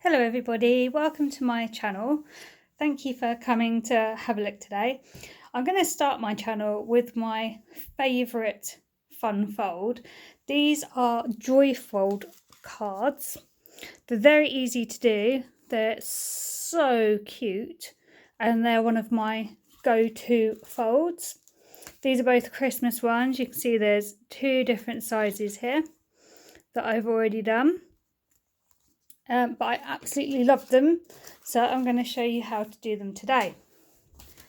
Hello everybody, welcome to my channel. Thank you for coming to have a look today. I'm going to start my channel with my favourite fun fold. These are joy fold cards. They're very easy to do, they're so cute, and they're one of my go-to folds. These are both Christmas ones. You can see there's two different sizes here that I've already done. But I absolutely love them, so I'm going to show you how to do them today.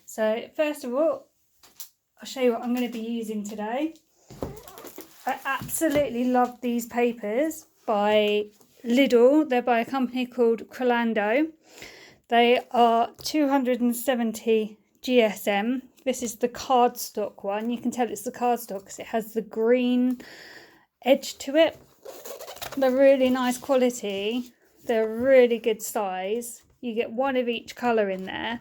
So first of all, I'll show you what I'm going to be using today. I absolutely love these papers by Lidl. They're by a company called Crelando. They are 270 GSM. This is the cardstock one. You can tell it's the cardstock because it has the green edge to it. They're really nice quality. They're really good size. You get one of each colour in there,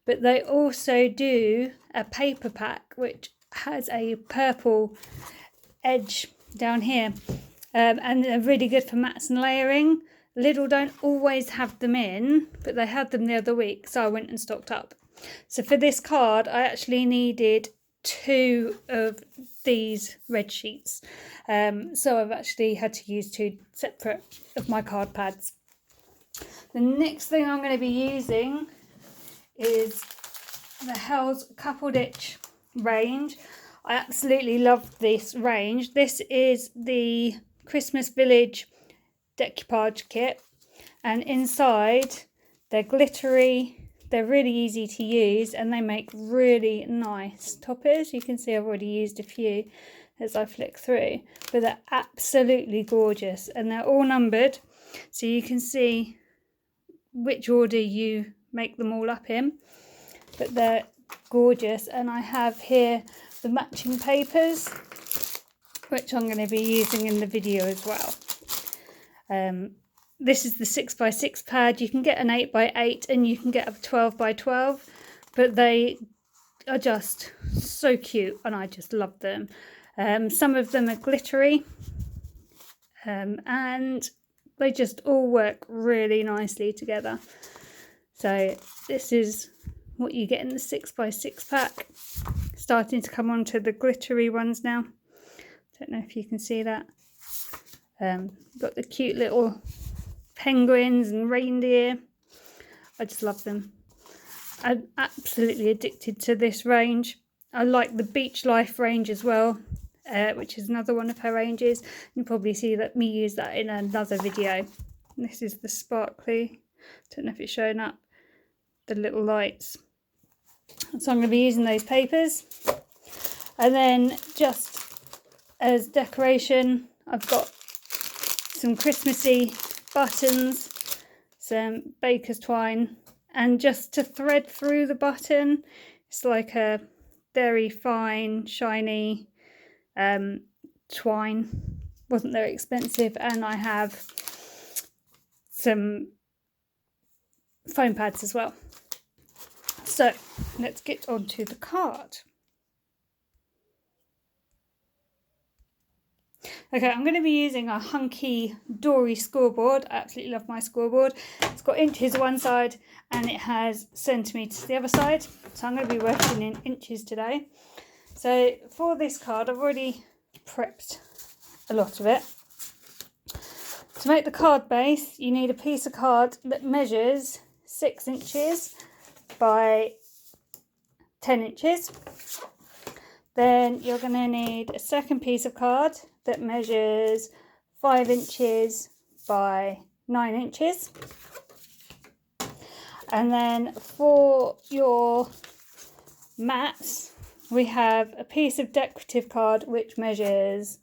but they also do a paper pack which has a purple edge down here, and they're really good for mats and layering. Lidl don't always have them in, but they had them the other week, so I went and stocked up. So for this card I actually needed 2 of these red sheets, so I've actually had to use 2 separate of my card pads. The next thing I'm going to be using is the Helz Cuppleditch range. I absolutely love this range. This is the Christmas Village Decoupage kit, and inside they're glittery, they're really easy to use, and they make really nice toppers. You can see I've already used a few as I flick through, but they're absolutely gorgeous, and they're all numbered, so you can see which order you make them all up in, but they're gorgeous. And I have here the matching papers, which I'm going to be using in the video as well. This is the 6x6 pad. You can get an 8x8 and you can get a 12x12, but they are just so cute and I just love them. Some of them are glittery, and they just all work really nicely together. So this is what you get in the 6x6 pack. Starting to come on to the glittery ones now. Don't know if you can see that. Got the cute little penguins and reindeer. I just love them. I'm absolutely addicted to this range. I like the Beach Life range as well, which is another one of her ranges. You'll probably see that me use that in another video. This is the sparkly, don't know if it's showing up, the little lights. So I'm going to be using those papers. And then just as decoration, I've got some Christmassy buttons, some baker's twine, and just to thread through the button, it's like a very fine, shiny twine. Wasn't very expensive, and I have some foam pads as well. So let's get on to the card. Okay, I'm going to be using a hunky Dory scoreboard. I absolutely love my scoreboard. It's got inches one side and it has centimetres the other side, so I'm going to be working in inches today. So for this card I've already prepped a lot of it. To make the card base you need a piece of card that measures 6 inches by 10 inches. Then you're going to need a second piece of card that measures 5 inches by 9 inches. And then for your mats, we have a piece of decorative card which measures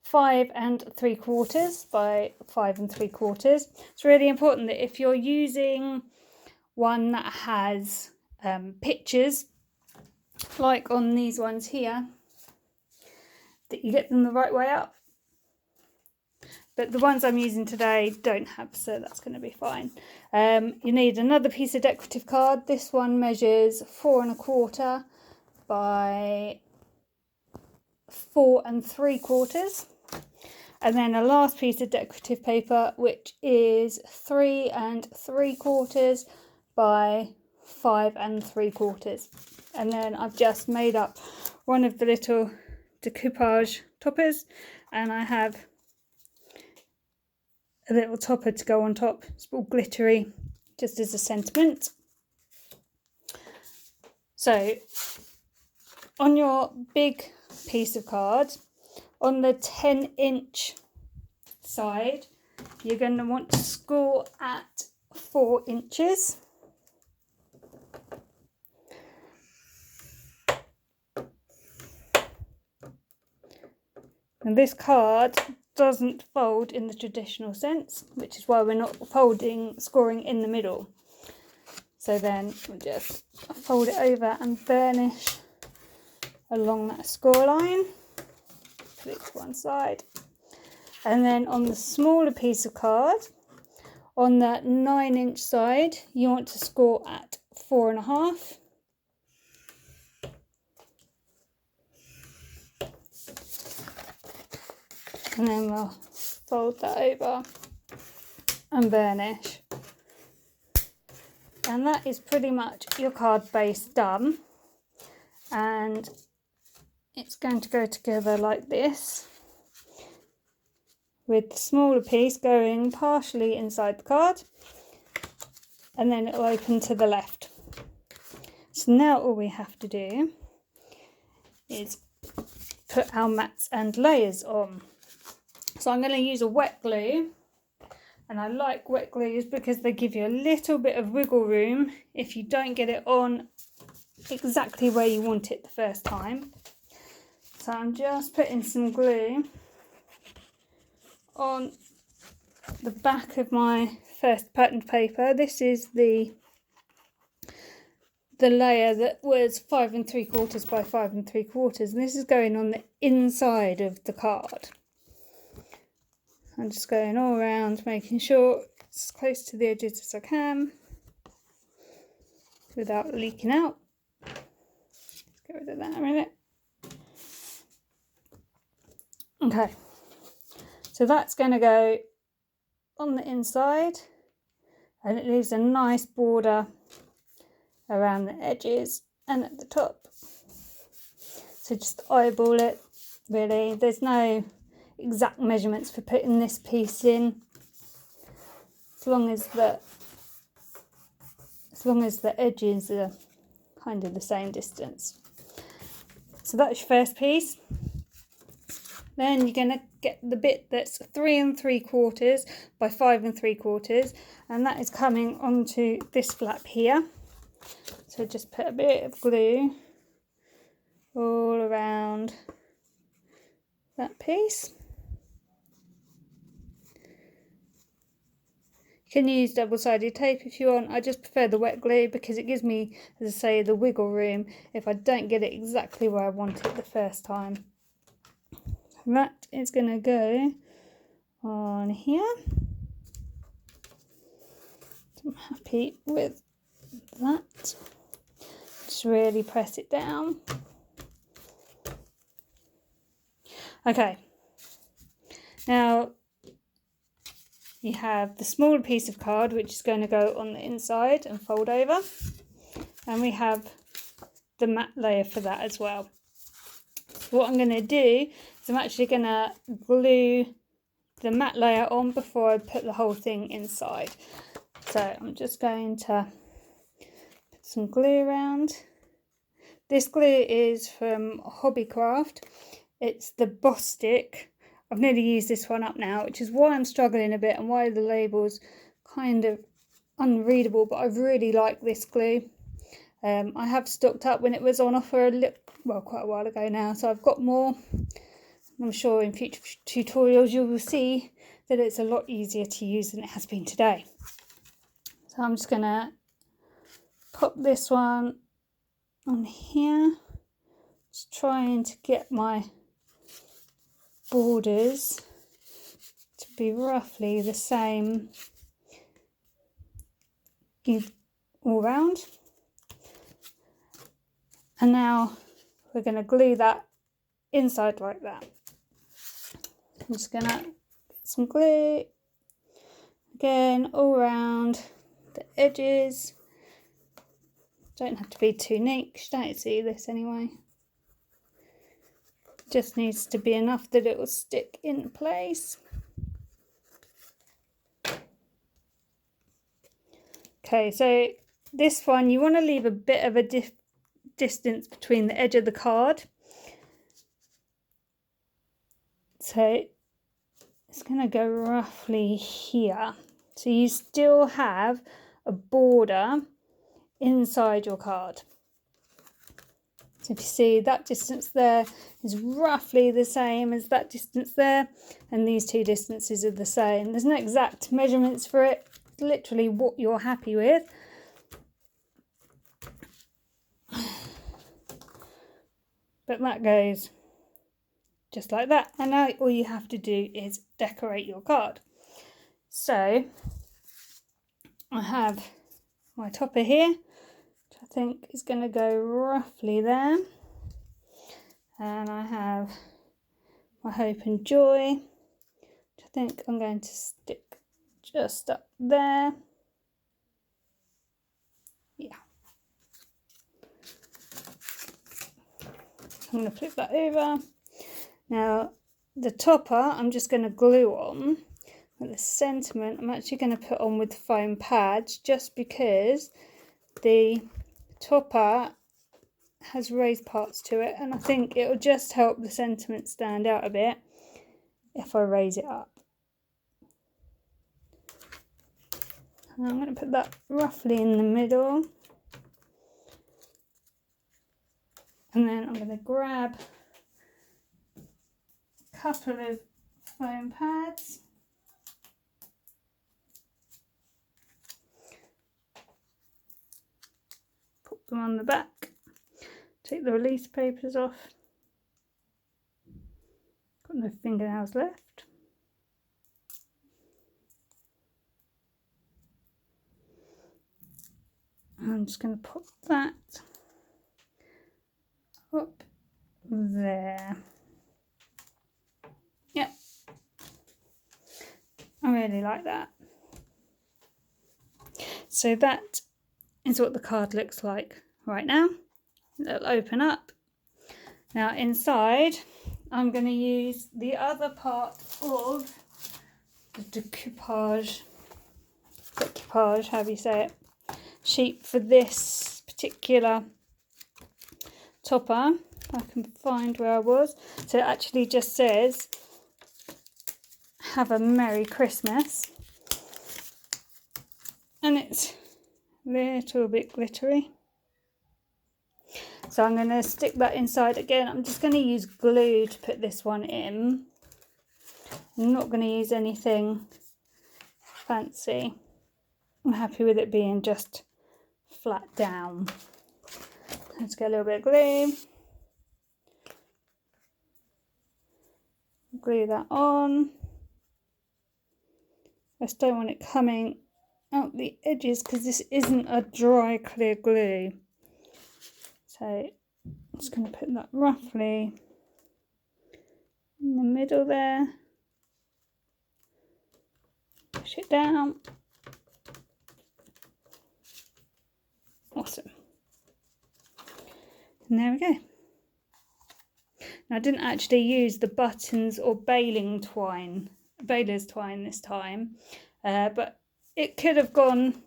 5 3/4 by 5 3/4. It's really important that if you're using one that has pictures, like on these ones here, that you get them the right way up. But the ones I'm using today don't have, so that's going to be fine. You need another piece of decorative card. This one measures 4 1/4 by 4 3/4. And then a last piece of decorative paper, which is 3 3/4 by 5 3/4. And then I've just made up one of the little decoupage toppers, and I have a little topper to go on top. It's all glittery, just as a sentiment. So on your big piece of card, on the 10-inch side, you're going to want to score at 4 inches. And this card doesn't fold in the traditional sense, which is why we're not scoring in the middle. So then we'll just fold it over and burnish along that score line. Put it to one side. And then on the smaller piece of card, on the 9-inch side, you want to score at 4.5. And then we'll fold that over and burnish. And that is pretty much your card base done. And it's going to go together like this, with the smaller piece going partially inside the card, and then it will open to the left. So now all we have to do is put our mats and layers on. So I'm going to use a wet glue, and I like wet glues because they give you a little bit of wiggle room if you don't get it on exactly where you want it the first time. So I'm just putting some glue on the back of my first patterned paper. This is the layer that was 5 3/4 by 5 3/4, and this is going on the inside of the card. I'm just going all around, making sure it's as close to the edges as I can without leaking out. Get rid of that in a minute. Okay, so that's going to go on the inside, and it leaves a nice border around the edges and at the top. So just eyeball it, really. There's no exact measurements for putting this piece in, as long as the edges are kind of the same distance. So that's your first piece. Then you're going to get the bit that's 3 3/4 by 5 3/4, and that is coming onto this flap here. So just put a bit of glue all around that piece. You can use double-sided tape if you want. I just prefer the wet glue because it gives me, as I say, the wiggle room if I don't get it exactly where I want it the first time. That is going to go on here. I'm happy with that. Just really press it down. Okay, now you have the smaller piece of card, which is going to go on the inside and fold over, and we have the matte layer for that as well. So what I'm going to do is I'm actually going to glue the matte layer on before I put the whole thing inside. So I'm just going to put some glue around. This glue is from Hobbycraft. It's the Bostik. I've nearly used this one up now, which is why I'm struggling a bit and why the label's kind of unreadable, but I really like this glue. I have stocked up when it was on offer quite a while ago now, so I've got more. I'm sure in future tutorials you will see that it's a lot easier to use than it has been today. So I'm just going to pop this one on here, just trying to get my borders to be roughly the same all round. And now we're going to glue that inside like that. I'm just going to get some glue, again, all around the edges. Don't have to be too neat, because you don't see this anyway. Just needs to be enough that it will stick in place. Okay, so this one, you want to leave a bit of a distance between the edge of the card. So it's going to go roughly here. So you still have a border inside your card. So if you see, that distance there is roughly the same as that distance there, and these two distances are the same. There's no exact measurements for it, it's literally what you're happy with. But that goes just like that, and now all you have to do is decorate your card. So I have my topper here, which I think is going to go roughly there, and I have my hope and joy, which I think I'm going to stick just up there. Yeah, I'm going to flip that over. Now the topper I'm just going to glue on, but the sentiment I'm actually going to put on with foam pads, just because the topper has raised parts to it, and I think it will just help the sentiment stand out a bit if I raise it up. And I'm going to put that roughly in the middle, and then I'm going to grab a couple of foam pads, put them on the back, take the release papers off, got no fingernails left. I'm just going to pop that up there. Yep, I really like that. So that is what the card looks like right now. It'll open up. Now inside I'm going to use the other part of the decoupage, however you say it, sheet for this particular topper. I can find where I was. So it actually just says "Have a Merry Christmas," and it's a little bit glittery. So I'm going to stick that inside again. I'm just going to use glue to put this one in. I'm not going to use anything fancy. I'm happy with it being just flat down. Let's get a little bit of glue. Glue that on. I just don't want it coming out the edges because this isn't a dry clear glue. So I'm just going to put that roughly in the middle there. Push it down. Awesome. And there we go. Now I didn't actually use the buttons or baler's twine this time, but it could have gone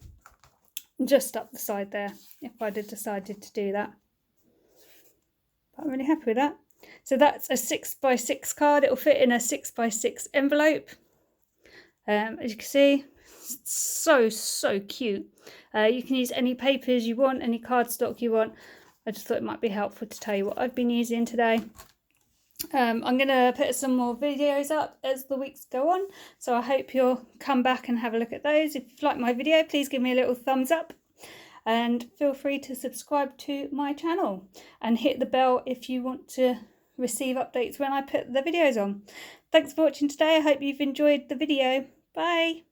just up the side there if I'd have decided to do that. But I'm really happy with that. So that's a 6x6 card. It will fit in a 6x6 envelope. As you can see, it's so cute. You can use any papers you want, any cardstock you want. I just thought it might be helpful to tell you what I've been using today. I'm going to put some more videos up as the weeks go on, so I hope you'll come back and have a look at those. If you've liked my video, please give me a little thumbs up, and feel free to subscribe to my channel and hit the bell if you want to receive updates when I put the videos on. Thanks for watching today. I hope you've enjoyed the video. Bye.